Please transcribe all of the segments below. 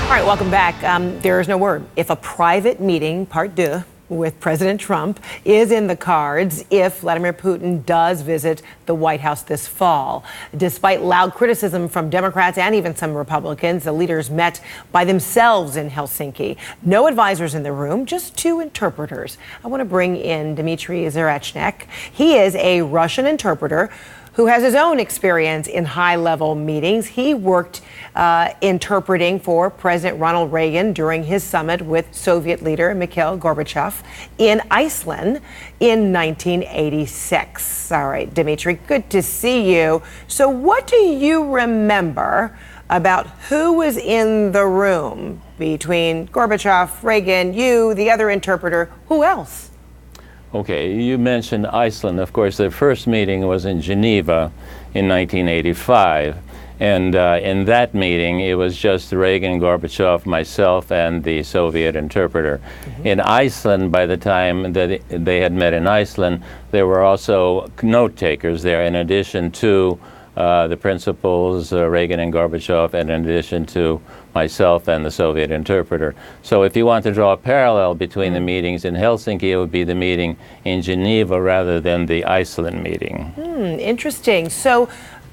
All right, welcome back. There is no word. If a private meeting, part deux, with President Trump is in the cards if Vladimir Putin does visit the White House this fall. Despite loud criticism from Democrats and even some Republicans, the leaders met by themselves in Helsinki. No advisors in the room, just two interpreters. I want to bring in Dmitry Zarechnek. He is a Russian interpreter who has his own experience in high-level meetings. He worked interpreting for President Ronald Reagan during his summit with Soviet leader Mikhail Gorbachev in Iceland in 1986. All right, Dmitry, good to see you. So what do you remember about who was in the room between Gorbachev, Reagan, you, the other interpreter, who else? Okay, you mentioned Iceland. Of course, the first meeting was in Geneva in 1985. And in that meeting, it was just Reagan, Gorbachev, myself, and the Soviet interpreter. In Iceland, by the time that they had met in Iceland, there were also note takers there, in addition to the principals, Reagan and Gorbachev, and in addition to myself and the Soviet interpreter. So if you want to draw a parallel between the meetings in Helsinki, it would be the meeting in Geneva rather than the Iceland meeting. Interesting. So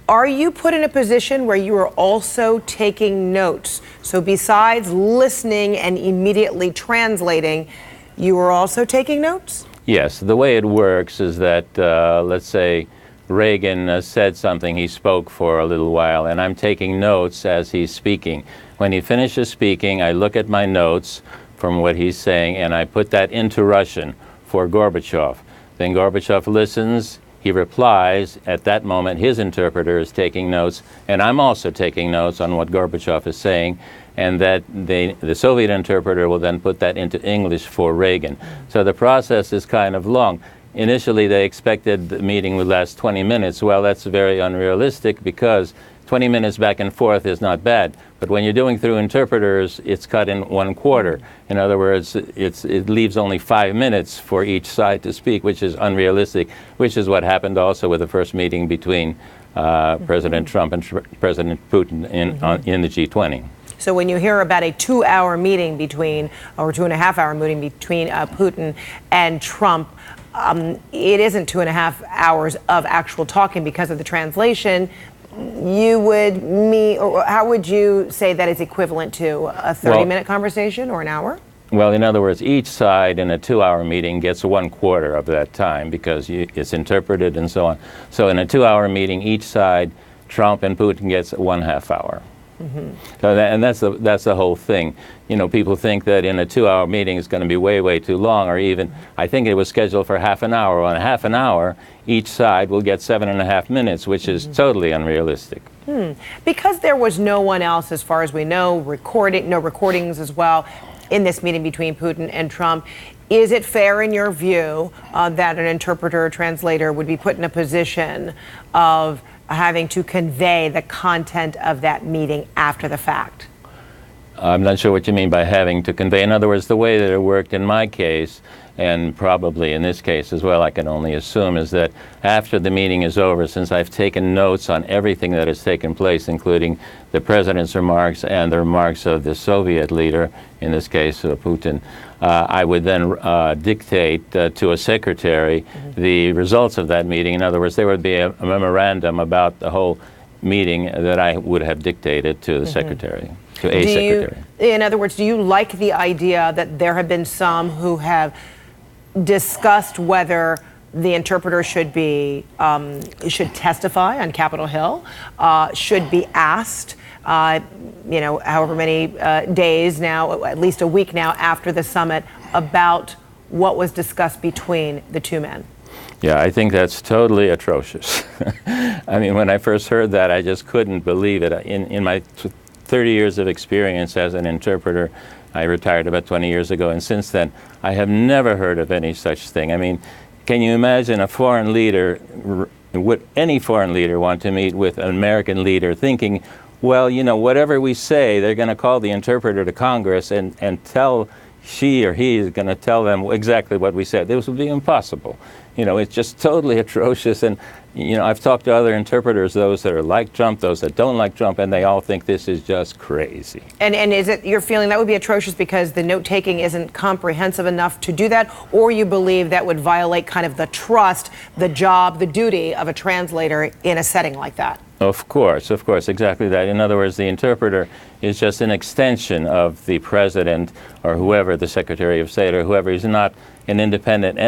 are you put in a position where you are also taking notes? So besides listening and immediately translating, you are also taking notes? Yes. The way it works is that, let's say, Reagan said something, he spoke for a little while, and I'm taking notes as he's speaking. When he finishes speaking, I look at my notes from what he's saying, and I put that into Russian for Gorbachev. Then Gorbachev listens, he replies. At that moment, his interpreter is taking notes, and I'm also taking notes on what Gorbachev is saying, and that the Soviet interpreter will then put that into English for Reagan. So the process is kind of long. Initially, they expected the meeting would last 20 minutes. Well, that's very unrealistic because 20 minutes back and forth is not bad. But when you're doing through interpreters, it's cut in 1/4. In other words, it leaves only 5 minutes for each side to speak, which is unrealistic, which is what happened also with the first meeting between President Trump and President Putin in the G20. So when you hear about a 2-hour meeting between, or 2.5-hour meeting between Putin and Trump, it isn't 2.5 hours of actual talking because of the translation. You would mean, or how would you say that is equivalent to a 30-minute conversation or an hour? Well, in other words, each side in a 2-hour meeting gets 1/4 of that time because it's interpreted and so on. So in a 2-hour meeting, each side, Trump and Putin gets 1/2 hour. So that's the whole thing. You know, people think that in a 2-hour meeting it's going to be way too long, or even I think it was scheduled for half an hour. On a half an hour, each side will get 7.5 minutes, which is totally unrealistic. Because there was no one else, as far as we know, no recordings as well, in this meeting between Putin and Trump. Is it fair, in your view, that an interpreter or translator would be put in a position of having to convey the content of that meeting after the fact? I'm not sure what you mean by having to convey. In other words, the way that it worked in my case, and probably in this case as well, I can only assume, is that after the meeting is over, since I've taken notes on everything that has taken place, including the president's remarks and the remarks of the Soviet leader, in this case Putin, I would then dictate to a secretary the results of that meeting. In other words, there would be a memorandum about the whole meeting that I would have dictated to the secretary, to a secretary. In other words, do you like the idea that there have been some who have discussed whether the interpreter should testify on Capitol Hill, should be asked, however many days now, at least a week now after the summit, about what was discussed between the two men? Yeah, I think that's totally atrocious. I mean, when I first heard that, I just couldn't believe it. In my 30 years of experience as an interpreter, I retired about 20 years ago, and since then, I have never heard of any such thing. I mean, can you imagine a foreign leader, would any foreign leader want to meet with an American leader thinking, well, you know, whatever we say, they're going to call the interpreter to Congress and tell she or he is going to tell them exactly what we said. This would be impossible. it's just totally atrocious. And, I've talked to other interpreters, those that are like Trump, those that don't like Trump, and they all think this is just crazy. And is it your feeling that would be atrocious because the note-taking isn't comprehensive enough to do that, or you believe that would violate kind of the trust, the job, the duty of a translator in a setting like that? Of course, exactly that. In other words, the interpreter is just an extension of the president or whoever, the Secretary of State or whoever. He's not an independent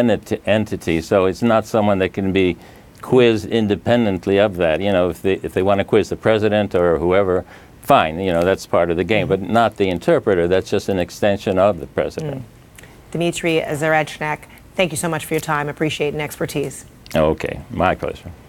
entity, so it's not someone that can be quizzed independently of that. If they want to quiz the president or whoever, fine, that's part of the game, but not the interpreter. That's just an extension of the president. Dmitry Zarechnak, thank you so much for your time. Appreciate and expertise. Okay, my pleasure.